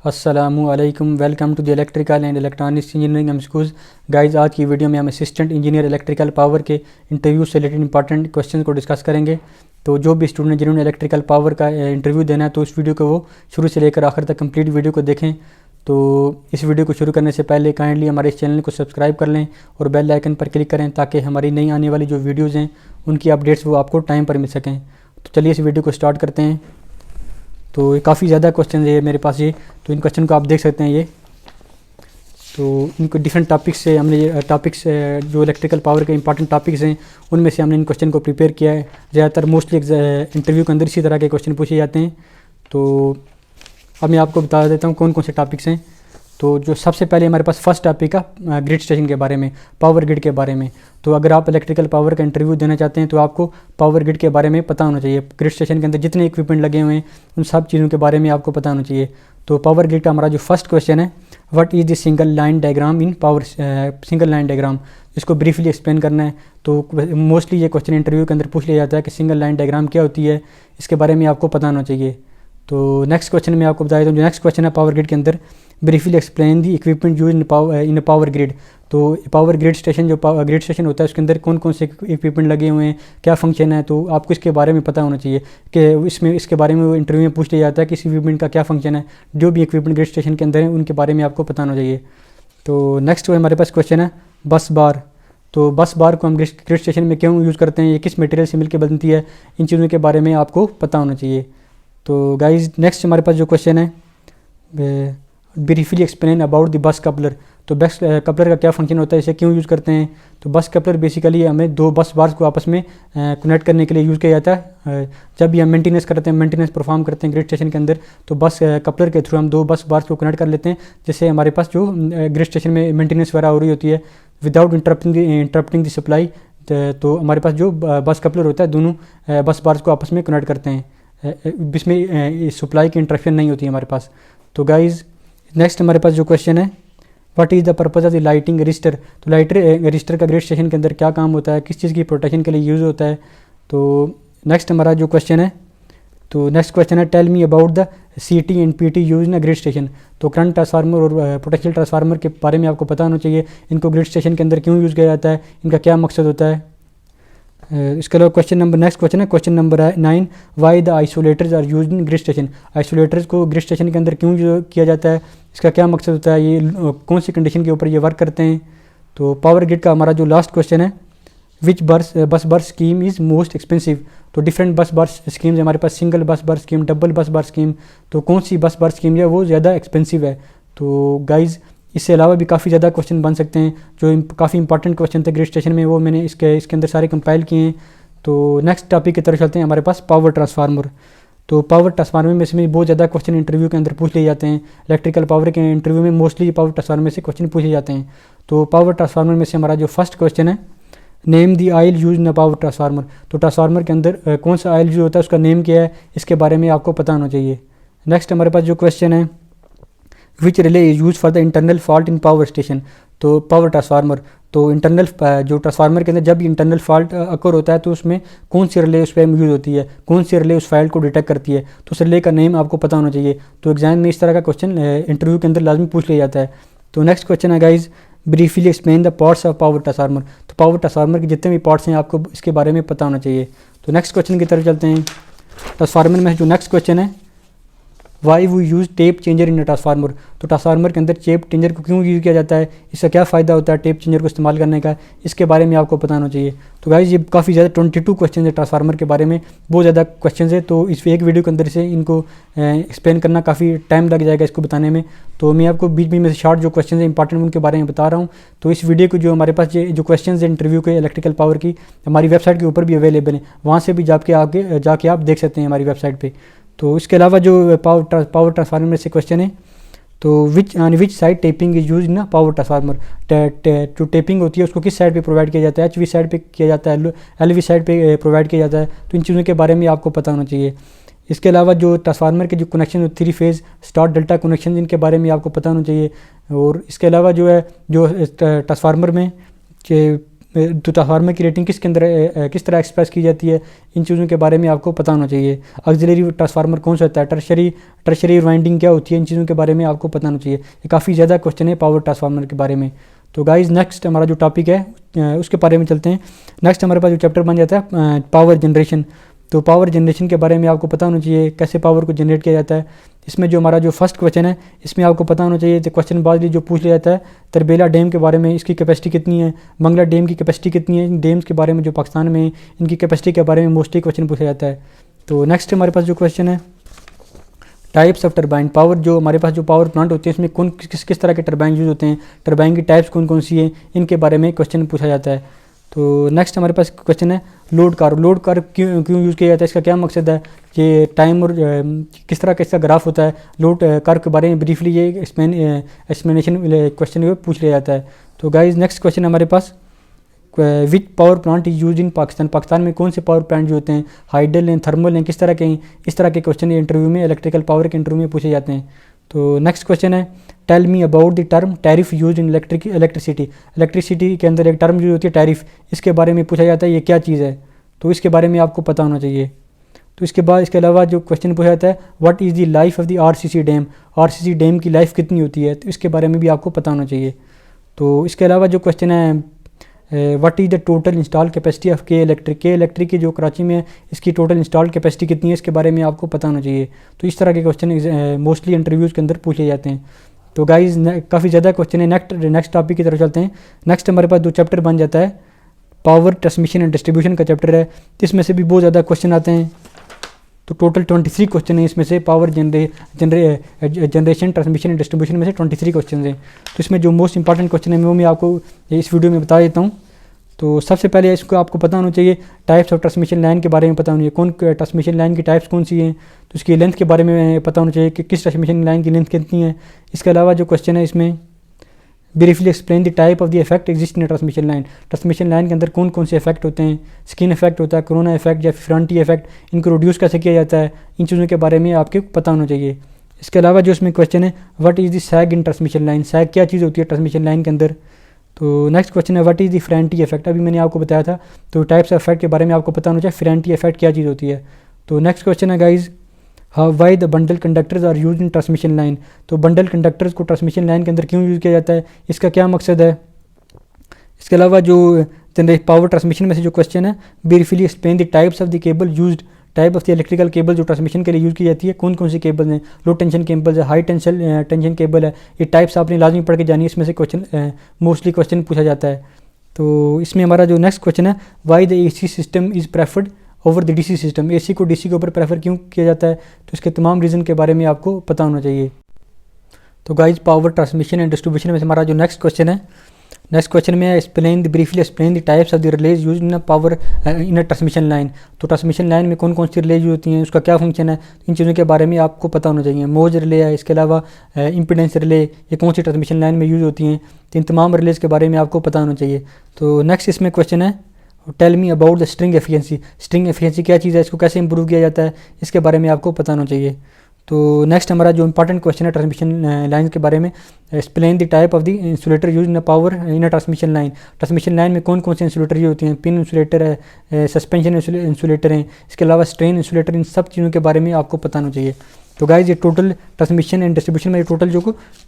अस्सलामुअलैकुम, welcome to the electrical and electronics engineering MCQs. Guys, आज की वीडियो में हम असिस्टेंट इंजीनियर इलेक्ट्रिकल पावर के इंटरव्यू से रिलेटेड इंपॉर्टेंट क्वेश्चन को डिस्कस करेंगे। तो जो भी स्टूडेंट जिन्होंने इलेक्ट्रिकल पावर का इंटरव्यू देना है तो उस वीडियो को वो शुरू से लेकर आखिर तक कंप्लीट वीडियो को देखें। तो इस वीडियो को शुरू करने से पहले काइंडली हमारे इस चैनल को सब्सक्राइब कर लें और बेल आइकन पर क्लिक करें ताकि हमारी नई आने वाली जो वीडियोज़ हैं उनकी अपडेट्स वो आपको टाइम पर मिल सकें। तो चलिए इस वीडियो को स्टार्ट करते हैं। तो ये काफ़ी ज़्यादा क्वेश्चन है मेरे पास ये, तो इन क्वेश्चन को आप देख सकते हैं ये। तो इनको डिफरेंट टॉपिक्स से हमने ये टॉपिक्स जो इलेक्ट्रिकल पावर के इंपॉर्टेंट टॉपिक्स हैं उनमें से हमने इन क्वेश्चन को प्रिपेयर किया है। ज़्यादातर मोस्टली इंटरव्यू के अंदर इसी तरह के क्वेश्चन पूछे जाते हैं। तो अब मैं आपको बता देता हूँ कौन कौन से टॉपिक्स हैं। तो जो सबसे पहले हमारे पास फर्स्ट टॉपिक का ग्रिड स्टेशन के बारे में, पावर ग्रिड के बारे में। तो अगर आप इलेक्ट्रिकल पावर का इंटरव्यू देना चाहते हैं तो आपको पावर ग्रिड के बारे में पता होना चाहिए। ग्रिड स्टेशन के अंदर जितने इक्विपमेंट लगे हुए हैं उन सब चीज़ों के बारे में आपको पता होना चाहिए। तो पावर ग्रिड का हमारा जो फर्स्ट क्वेश्चन है, what is the single line diagram in power, single line diagram, इसको ब्रीफली एक्सप्लेन करना है। तो मोस्टली ये क्वेश्चन इंटरव्यू के अंदर पूछ लिया जाता है कि सिंगल लाइन डायग्राम क्या होती है, इसके बारे में आपको पता होना चाहिए। तो नेक्स्ट क्वेश्चन में आपको बता देता हूँ, जो नेक्स्ट क्वेश्चन है पावर ग्रिड के अंदर, briefly explain the equipment use in power grid. तो पावर ग्रिड स्टेशन जो ग्रिड स्टेशन होता है उसके अंदर कौन कौन से इक्विपमेंट लगे हुए हैं, क्या फंक्शन है, तो आपको इसके बारे में पता होना चाहिए कि इसके बारे में वो इंटरव्यू में पूछ लिया जाता है कि इस इक्विपमेंट का क्या फंक्शन है। जो भी इक्विपमेंट ग्रिड स्टेशन के अंदर है उनके बारे में आपको पता होना चाहिए। तो नेक्स्ट हमारे पास क्वेश्चन है बस बार। तो बस बार को हम ग्रिड स्टेशन में क्यों यूज़ करते हैं, ये किस मटेरियल से मिलकर बनती है, इन चीज़ों के बारे में आपको पता होना चाहिए। तो गाइज नेक्स्ट हमारे पास जो क्वेश्चन है, briefly explain about the bus coupler. तो बस कपलर का क्या फंक्शन होता है, इसे क्यों यूज़ करते हैं। तो बस कपलर बेसिकली हमें दो बस बार्स को आपस में कनेक्ट करने के लिए यूज़ किया जाता है। जब भी हम मेंटेनेंस करते हैं, मेंटेनेंस परफॉर्म करते हैं ग्रिड स्टेशन के अंदर, तो बस कपलर के थ्रू हम दो बस बार्स को कनेक्ट कर लेते हैं, जिससे हमारे पास जो ग्रिड स्टेशन में मेंटेनेंस वगैरह हो रही होती है विदाउट इंटरप्टिंग द सप्लाई। तो हमारे पास जो बस कपलर होता है दोनों बस बार्स को आपस में कनेक्ट करते हैं, इसमें सप्लाई की इंटरप्शन नहीं होती है हमारे पास। तो गाइज नेक्स्ट हमारे पास जो क्वेश्चन है, what is the purpose of the lighting register. तो लाइटर रजिस्टर का ग्रिड स्टेशन के अंदर क्या काम होता है, किस चीज़ की प्रोटेक्शन के लिए यूज़ होता है। तो नेक्स्ट हमारा जो क्वेश्चन है, तो नेक्स्ट क्वेश्चन है tell me about the CT and PT use in grid station. तो करंट ट्रांसफार्मर और पोटेंशियल ट्रांसफार्मर के बारे में आपको पता होना चाहिए, इनको ग्रिड स्टेशन के अंदर क्यों यूज़ किया जाता है, इनका क्या मकसद होता है। इसके अलावा नेक्स्ट क्वेश्चन है question number 9, why the isolators are use in grid station. Isolators को ग्रिड स्टेशन के अंदर क्यों किया जाता है, इसका क्या मकसद होता है, ये कौन सी कंडीशन के ऊपर ये वर्क करते हैं। तो पावर ग्रिड का हमारा जो लास्ट क्वेश्चन है, विच बस बार स्कीम इज़ मोस्ट एक्सपेंसिव। तो डिफरेंट बस बार स्कीम्स हमारे पास, सिंगल बस बार स्कीम, डबल बस बार स्कीम, तो कौन सी बस बार स्कीम है वो ज़्यादा एक्सपेंसिव है। तो गाइज़ इससे अलावा भी काफ़ी ज़्यादा क्वेश्चन बन सकते हैं, जो काफ़ी इंपॉर्टेंट क्वेश्चन थे ग्रिड स्टेशन में, वो मैंने इसके अंदर सारे कंपाइल किए हैं। तो नेक्स्ट टॉपिक की तरफ चलते हैं, हमारे पास पावर ट्रांसफार्मर। तो पावर ट्रांसफार्मर में इसमें बहुत ज़्यादा क्वेश्चन इंटरव्यू के अंदर पूछ लिए जाते हैं। इलेक्ट्रिकल पावर के इंटरव्यू में मोस्टली पावर ट्रांसफार्मर से क्वेश्चन पूछे जाते हैं। तो पावर ट्रांसफार्मर में से हमारा जो फर्स्ट क्वेश्चन है, name the oil use in power transformer. तो ट्रांसफार्मर के अंदर कौन सा ऑयल यूज होता है, उसका नेम क्या है, इसके बारे में आपको पता होना चाहिए। नेक्स्ट हमारे पास जो क्वेश्चन है, विच relay is use for the internal fault in power station. तो पावर ट्रांसफार्मर, तो इंटरनल जो ट्रांसफार्मर के अंदर जब इंटरनल फॉल्ट अकर होता है तो उसमें कौन सी रिले उस पर यूज़ होती है, कौन सी रिले उस फाइल को डिटेक्ट करती है, तो उस रिले का नेम आपको पता होना चाहिए। तो एग्जाम में इस तरह का क्वेश्चन इंटरव्यू के अंदर लाजमी पूछ लिया जाता है। तो नेक्स्ट क्वेश्चन है guys, briefly explain the parts of power transformer. तो पावर ट्रांसफार्मर के जितने भी पार्ट्स हैं आपको इसके बारे में पता होना चाहिए। तो नेक्स्ट क्वेश्चन की तरफ चलते हैं। ट्रांसफार्मर में जो नेक्स्ट क्वेश्चन है, why we use tap changer in transformer. तो ट्रांसफार्मर के अंदर टेप चेंजर को क्यों यूज़ किया जाता है, इसका क्या फ़ायदा होता है टेप चेंजर को इस्तेमाल करने का, इसके बारे में आपको पता होना चाहिए। तो गाइज ये काफ़ी ज़्यादा 22 क्वेश्चन है ट्रांसफार्मर के बारे में, बहुत ज़्यादा क्वेश्चन है। तो इस एक वीडियो के अंदर से इनको एक्सप्लेन करना काफ़ी टाइम लग जाएगा इसको बताने में। तो मैं आपको बीच बीच में से शॉर्ट जो क्वेश्चन है इंपॉर्टेंट उनके बारे में बता रहा हूँ। तो इस वीडियो को जो हमारे पास जो क्वेश्चन है इंटरव्यू के इलेक्ट्रिकल पावर की, हमारी वेबसाइट के ऊपर भी अवेलेबल है, वहाँ से भी जाके आप देख सकते हैं हमारी वेबसाइट पर। तो इसके अलावा जो पावर ट्रांसफार्मर में से क्वेश्चन है, तो which side tapping is use in power transformer. जो टेपिंग होती है उसको किस साइड पे प्रोवाइड किया जाता है, HV साइड पे किया जाता है, LV साइड पे प्रोवाइड किया जाता है। तो इन चीज़ों के बारे में आपको पता होना चाहिए। इसके अलावा जो ट्रांसफार्मर के जो connection 3 phase star delta connection, इनके बारे में आपको पता होना चाहिए। और इसके अलावा जो है जो ट्रांसफार्मर में तो ट्रांसफार्मर की रेटिंग किसके अंदर किस तरह एक्सप्रेस की जाती है, इन चीज़ों के बारे में आपको पता होना चाहिए। ऑक्सिलरी ट्रांसफार्मर कौन सा होता है, टर्शरी वाइंडिंग क्या होती है, इन चीज़ों के बारे में आपको पता होना चाहिए। ये काफ़ी ज़्यादा क्वेश्चन है पावर ट्रांसफार्मर के बारे में। तो गाइज़ नेक्स्ट हमारा जो टॉपिक है उसके बारे में चलते हैं। नेक्स्ट हमारे पास जो चैप्टर बन जाता है पावर जनरेशन। तो पावर जनरेशन के बारे में आपको पता होना चाहिए कैसे पावर को जनरेट किया जाता है। इसमें जो हमारा जो फर्स्ट क्वेश्चन है इसमें आपको पता होना चाहिए, तो क्वेश्चन बाजली जो पूछ लिया जाता है तरबेला डैम के बारे में, इसकी कैपेसिटी कितनी है, मंगला डैम की कैपेसिटी कितनी है, इन डैम्स के बारे में जो पाकिस्तान में इनकी कैपेसिटी के बारे में मोस्टली क्वेश्चन पूछा जाता है। तो नेक्स्ट हमारे पास जो क्वेश्चन है टाइप्स ऑफ टरबाइन पावर, जो हमारे पास जो पावर प्लांट होते हैं इसमें कौन किस तरह के टरबाइन यूज़ होते हैं, टरबाइन की टाइप्स कौन कौन सी है, इनके बारे में क्वेश्चन पूछा जाता है। तो नेक्स्ट हमारे पास क्वेश्चन है लोड कर्व क्यों यूज़ किया जाता है, इसका क्या मकसद है, ये टाइम और किस तरह का इसका ग्राफ होता है, लोड कर्व के बारे में ब्रीफली ये एक्सप्लेनेशन क्वेश्चन पूछ लिया जाता है। तो गाइज नेक्स्ट क्वेश्चन हमारे पास which power plant is use in Pakistan में कौन से पावर प्लांट जो होते हैं, हाइडल हैं, थर्मल हैं, किस तरह के, इस तरह के क्वेश्चन इंटरव्यू में इलेक्ट्रिकल पावर के इंटरव्यू में पूछे जाते हैं। तो नेक्स्ट क्वेश्चन है tell me about the term tariff use in electricity के अंदर एक टर्म यूज होती है टैरिफ, इसके बारे में पूछा जाता है ये क्या चीज़ है, तो इसके बारे में आपको पता होना चाहिए। तो इसके बाद इसके अलावा जो क्वेश्चन पूछा जाता है what is the life of the RCC dam की लाइफ कितनी होती है, तो इसके बारे में भी आपको पता होना चाहिए। तो इसके अलावा जो क्वेश्चन है what is the total install capacity of के इलेक्ट्रिक की जो कराची में इसकी टोटल इंस्टॉल कैपेसिटी कितनी है, इसके बारे में आपको पता होना चाहिए। तो इस तरह के क्वेश्चन मोस्टली इंटरव्यूज़ के अंदर पूछे जाते हैं। तो गाइज काफ़ी ज़्यादा क्वेश्चन है। नेक्स्ट टॉपिक की तरफ चलते हैं। नेक्स्ट हमारे पास 2 चैप्टर बन जाता है पावर ट्रांसमिशन एंड डिस्ट्रीब्यूशन का चैप्टर है, इसमें से भी बहुत ज़्यादा क्वेश्चन आते हैं। तो टोटल 23 क्वेश्चन है इसमें से, power generation transmission and distribution में से 23 क्वेश्चन हैं। तो इसमें जो मोस्ट इंपॉर्टेंट क्वेश्चन है वो मैं आपको इस वीडियो में बता देता हूँ। तो सबसे पहले इसको आपको पता होना चाहिए टाइप्स ऑफ ट्रांसमिशन लाइन के बारे में पता होना चाहिए, कौन ट्रांसमिशन लाइन की टाइप्स कौन सी हैं, तो उसकी लेंथ के बारे में पता होना चाहिए कि किस ट्रांसमिशन लाइन की लेंथ कितनी है। इसके अलावा जो क्वेश्चन है इसमें briefly explain the type of the effect exist in transmission line के अंदर कौन कौन से इफेक्ट होते हैं, स्किन इफेक्ट होता है, कोरोना इफेक्ट या फ्रंटी इफेक्ट, इनको रिड्यूस कैसे किया जाता है, इन चीज़ों के बारे में आपको पता होना चाहिए। इसके अलावा जो इसमें क्वेश्चन है what is the sag in transmission line, sag क्या चीज़ होती है ट्रांसमिशन लाइन के अंदर। तो नेक्स्ट क्वेश्चन है what is the Ferranti effect, अभी मैंने आपको बताया था। तो टाइप्स ऑफ इफेक्ट के बारे में आपको पता होना चाहिए फ्रंटी इफेक्ट क्या चीज़ होती है। तो नेक्स्ट क्वेश्चन है guys why the bundle conductors are use in transmission line, तो बंडल कंडक्टर्स को ट्रांसमिशन लाइन के अंदर क्यों यूज़ किया जाता है, इसका क्या मकसद है। इसके अलावा जो पावर ट्रांसमिशन में से जो क्वेश्चन है briefly explain the types of the cable used, type of the electrical cable जो ट्रांसमिशन के लिए यूज़ की जाती है, कौन कौन सी केबल हैं, लो टेंशन केबल है, हाई टेंशन केबल है, ये टाइप्स आपने लाजमी पढ़ के जानी है, इसमें से क्वेश्चन मोस्टली क्वेश्चन पूछा जाता है। तो इसमें हमारा जो नेक्स्ट क्वेश्चन है why the AC system is preferred over the DC system, AC को DC के ऊपर प्रेफर क्यों किया जाता है, तो इसके तमाम रीज़न के बारे में आपको पता होना चाहिए। तो guys power transmission and distribution में से हमारा जो नेक्स्ट क्वेश्चन है, नेक्स्ट क्वेश्चन में briefly explain the types of the release use in power in a transmission line, तो ट्रांसमिशन लाइन में कौन कौन सी रिलेज होती हैं, उसका क्या फंक्शन है, इन चीज़ों के बारे में आपको पता होना चाहिए। मोज रिले है, इसके अलावा इंपीडेंस रिले, ये कौन सी ट्रांसमिशन लाइन में यूज़ होती हैं, तो इन तमाम रिलेज के बारे में आपको पता होना चाहिए। तो नेक्स्ट इसमें क्वेश्चन है tell me about the string efficiency क्या चीज़ है, इसको कैसे इंप्रूव किया जाता है, इसके बारे में आपको पता होना चाहिए। तो नेक्स्ट हमारा जो इंपॉर्टेंट क्वेश्चन है ट्रांसमिशन लाइन के बारे में explain the type of the insulator use in power in a transmission line में कौन कौन से इंसुलेटर यूज होती हैं, पिन इंसुलेटर है, सस्पेंशन इंसुलेटर हैं, इसके अलावा स्ट्रेन इंसुलेटर, इन सब चीज़ों के बारे में आपको पता होना चाहिए। तो गाइज ये टोटल ट्रांसमिशन एंड डिस्ट्रीब्यूशन में टोटल जो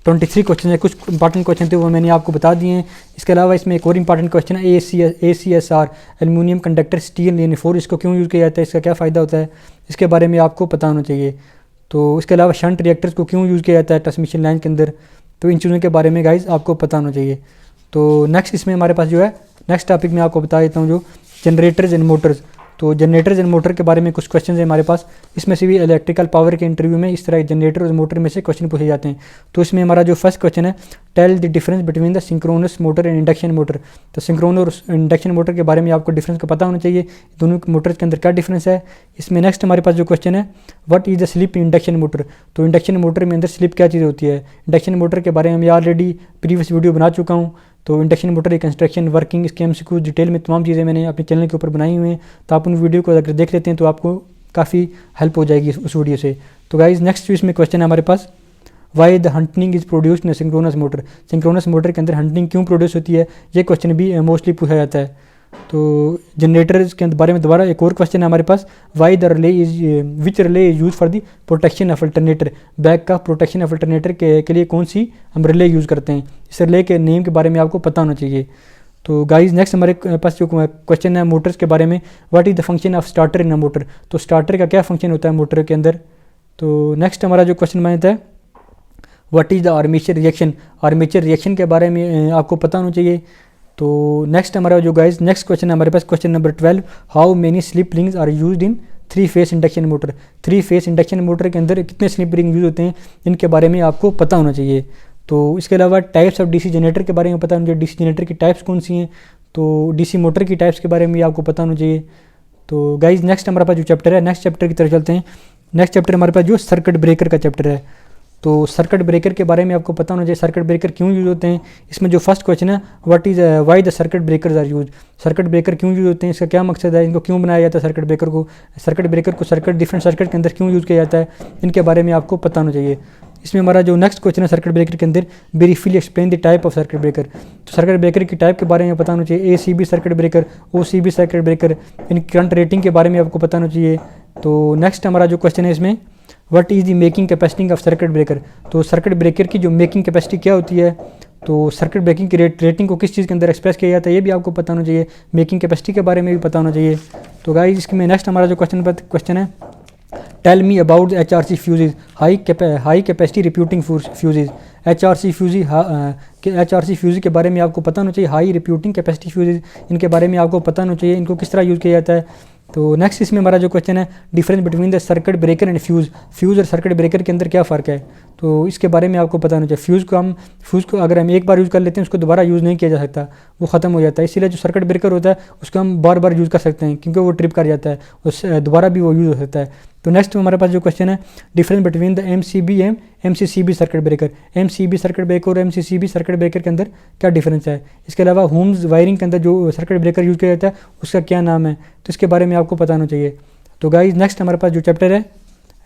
23 क्वेश्चन है, कुछ इंपॉर्टेंट क्वेश्चन थे वो मैंने आपको बता दिए हैं। इसके अलावा इसमें एक और इंपॉर्टेंट क्वेश्चन है ACSR एल्यूमिनियम कंडक्टर स्टील यूनिफोर, इसको क्यों यूज़ किया जाता है, इसका क्या फ़ायदा होता है, इसके बारे में आपको पता होना चाहिए। तो इसके अलावा शंट रिएक्टर्स को क्यों यूज़ किया जाता है ट्रांसमिशन लाइन के अंदर, तो इन चीज़ों के बारे में गाइज आपको पता होना चाहिए। तो नेक्स्ट इसमें हमारे पास जो है नेक्स्ट टॉपिक में आपको बता देता हूँ जो जनरेटर्स एंड मोटर्स। तो जनरेटर्स एंड मोटर के बारे में कुछ क्वेश्चन है हमारे पास, इसमें से भी इलेक्ट्रिकल पावर के इंटरव्यू में इस तरह जनरेटर और मोटर में से क्वेश्चन पूछे जाते हैं। तो इसमें हमारा जो फर्स्ट क्वेश्चन है tell the difference between the synchronous motor and induction motor, तो सिंक्रोनस और इंडक्शन मोटर के बारे में आपको डिफरेंस का पता होना चाहिए, दोनों मोटर्स के अंदर क्या डिफरेंस है। इसमें नेक्स्ट हमारे पास जो क्वेश्चन है what is the slip in induction motor, तो इंडक्शन मोटर में अंदर स्लिप क्या चीज़ होती है। इंडक्शन मोटर के बारे में मैं ऑलरेडी प्रीवियस वीडियो बना चुका हूँ। तो इंडक्शन मोटर की कंस्ट्रक्शन, वर्किंग, इसके MCQ डिटेल में तमाम चीज़ें मैंने अपने चैनल के ऊपर बनाई हुई हैं, तो आप उन वीडियो को अगर देख लेते हैं तो आपको काफ़ी हेल्प हो जाएगी उस वीडियो से। तो गाइज़ नेक्स्ट इसमें क्वेश्चन है हमारे पास why the hunting is produced in synchronous motor, synchronous motor के अंदर हंटिंग क्यों प्रोड्यूस होती है, ये क्वेश्चन भी मोस्टली पूछा जाता है। तो जनरेटर के बारे में दोबारा एक और क्वेश्चन है हमारे पास, why the relay is which relay is use for the protection of alternator, back का प्रोटेक्शन ऑफ अल्टरनेटर के लिए कौन सी हम रिले यूज़ करते हैं, इस रिले के नेम के बारे में आपको पता होना चाहिए। तो गाइस नेक्स्ट हमारे पास जो क्वेश्चन है मोटर्स के बारे में, what is the function of starter in a motor, तो स्टार्टर का क्या फंक्शन होता है मोटर के अंदर। तो नेक्स्ट हमारा जो क्वेश्चन बनता है, what is the armature reaction, armature reaction के बारे में आपको पता होना चाहिए। तो नेक्स्ट हमारा जो गाइस नेक्स्ट क्वेश्चन है हमारे पास question number 12, how many slip rings are used in 3 phase induction motor, 3 phase induction motor के अंदर कितने स्लिप रिंग यूज होते हैं, इनके बारे में आपको पता होना चाहिए। तो इसके अलावा टाइप्स ऑफ डीसी जनरेटर के बारे में पता होना चाहिए, डीसी जनरेटर की टाइप्स कौन सी हैं, तो डीसी मोटर की टाइप्स के बारे में भी आपको पता होना चाहिए। तो गाइस नेक्स्ट हमारे पास जो चैप्टर है, नेक्स्ट चैप्टर की तरफ चलते हैं। नेक्स्ट चैप्टर हमारे पास जो सर्किट ब्रेकर का चैप्टर है, तो सर्किट ब्रेकर के बारे में आपको पता होना चाहिए, सर्किट ब्रेकर क्यों यूज़ होते हैं। इसमें जो फर्स्ट क्वेश्चन है, what is why the circuit breakers are use, circuit breaker क्यों यूज़ होते हैं, इसका क्या मकसद है, इनको क्यों बनाया जाता है, सर्किट ब्रेकर को सर्किट डिफरेंट सर्किट के अंदर क्यों यूज़ किया जाता है, इनके बारे में आपको पता होना चाहिए। इसमें हमारा जो नेक्स्ट क्वेश्चन है सर्किट ब्रेकर के अंदर, briefly explain the type of circuit breaker, तो सर्किट ब्रेकर की टाइप के बारे में पता होना चाहिए, ACB circuit breaker, OCB circuit breaker, इन करंट रेटिंग के बारे में आपको पता होना चाहिए। तो नेक्स्ट हमारा जो क्वेश्चन है इसमें, what is the making capacity of circuit breaker, तो सर्किट ब्रेकर की जो मेकिंग कैपेसिटी क्या होती है, तो सर्किट ब्रेकिंग की रेटिंग को किस चीज़ के अंदर एक्सप्रेस किया जाता है, ये भी आपको पता होना चाहिए, मेकिंग कैपेसिटी के बारे में भी पता होना चाहिए। तो गाइस इसमें नेक्स्ट हमारा जो क्वेश्चन है, tell me about HRC fuses, high capacity rupturing fuses, HRC fuse के बारे में आपको पता होना चाहिए, हाई रिप्यूटिंग कैपेसिटी फ्यूजेज, इनके बारे में आपको पता होना चाहिए, इनको किस तरह यूज़ किया जाता है। तो नेक्स्ट इसमें हमारा जो क्वेश्चन है, difference between the circuit breaker and fuse और सर्किट ब्रेकर के अंदर क्या फ़र्क है, तो इसके बारे में आपको पता होना चाहिए। फ्यूज़ को अगर हम एक बार यूज़ कर लेते हैं उसको दोबारा यूज़ नहीं किया जा सकता, वो ख़त्म हो जाता है, इसीलिए जो सर्किट ब्रेकर होता है उसको हम बार बार यूज़ कर सकते हैं क्योंकि वो ट्रिप कर जाता है, उस दोबारा भी वो यूज़ हो सकता है। तो नेक्स्ट हमारे पास जो क्वेश्चन है, difference between the MCCB circuit breaker, MCB circuit breaker और MCCB सर्किट ब्रेकर के अंदर क्या डिफरेंस है। इसके अलावा होम्स वायरिंग के अंदर जो सर्किट ब्रेकर यूज़ किया जाता है उसका क्या नाम है, तो इसके बारे में आपको पता होना चाहिए। तो गाइस नेक्स्ट हमारे पास जो चैप्टर है,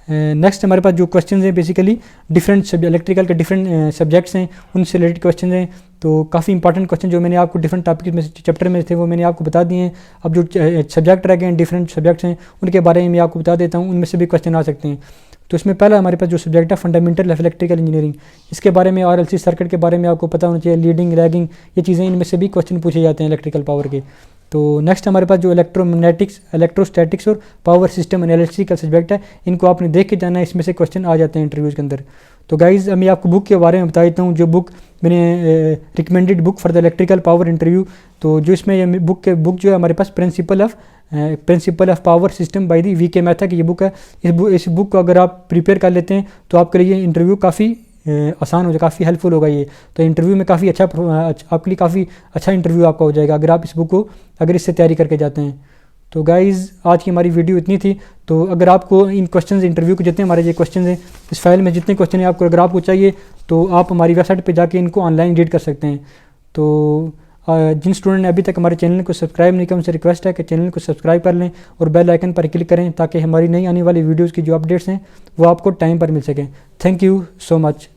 नेक्स्ट हमारे पास जो क्वेश्चन हैं बेसिकली डिफरेंट इलेक्ट्रिकल के डिफरेंट सब्जेक्ट्स हैं उनसे रिलेटेड क्वेश्चन हैं। तो काफ़ी इंपॉर्टेंट क्वेश्चन जो मैंने आपको डिफरेंट टॉपिक में चैप्टर में थे वो मैंने आपको बता दिए हैं। अब जो सब्जेक्ट रह गए हैं डिफरेंट सब्जेक्ट्स हैं उनके बारे में मैं आपको बता देता हूँ, उनमें से भी क्वेश्चन आ सकते हैं। तो इसमें पहला हमारे पास जो सब्जेक्ट है फंडामेंटल ऑफ इलेक्ट्रिकल इंजीनियरिंग, इसके बारे में RLC सर्किट के बारे में आपको पता होना चाहिए, लीडिंग लैगिंग ये चीज़ें इनमें से भी क्वेश्चन पूछे जाते हैं इलेक्ट्रिकल पावर के। तो नेक्स्ट हमारे पास जो इलेक्ट्रोस्टैटिक्स और पावर सिस्टम एनालिसिस का सब्जेक्ट है, इनको आपने देख के जाना है, इसमें से क्वेश्चन आ जाते हैं इंटरव्यूज़ के अंदर। तो गाइज़ मैं आपको बुक के बारे में बता देता हूँ, जो बुक मैंने recommended book for the electrical power interview, तो जो इसमें ये बुक जो है हमारे पास principle of power system by the VK Mehta की ये बुक है। इस बुक को अगर आप प्रिपेयर कर लेते हैं तो आपके लिए इंटरव्यू काफ़ी आसान हो जाएगा, काफ़ी हेल्पफुल होगा ये। तो इंटरव्यू में काफ़ी आपके लिए काफ़ी अच्छा इंटरव्यू आपका हो जाएगा अगर आप इस बुक को इससे तैयारी करके जाते हैं। तो गाइज़ आज की हमारी वीडियो इतनी थी। तो अगर आपको इन क्वेश्चंस इंटरव्यू के जितने हमारे ये क्वेश्चन हैं इस फाइल में जितने क्वेश्चन हैं आपको अगर आपको चाहिए तो आप हमारी वेबसाइट पे जाके इनको ऑनलाइन रीड कर सकते हैं। तो जिन स्टूडेंट ने अभी तक हमारे चैनल को सब्सक्राइब नहीं किया उनसे रिक्वेस्ट है कि चैनल को सब्सक्राइब कर लें और बेल आइकन पर क्लिक करें ताकि हमारी नई आने वाली वीडियोज़ की जो अपडेट्स हैं वो आपको टाइम पर मिल सकें। Thank you so much.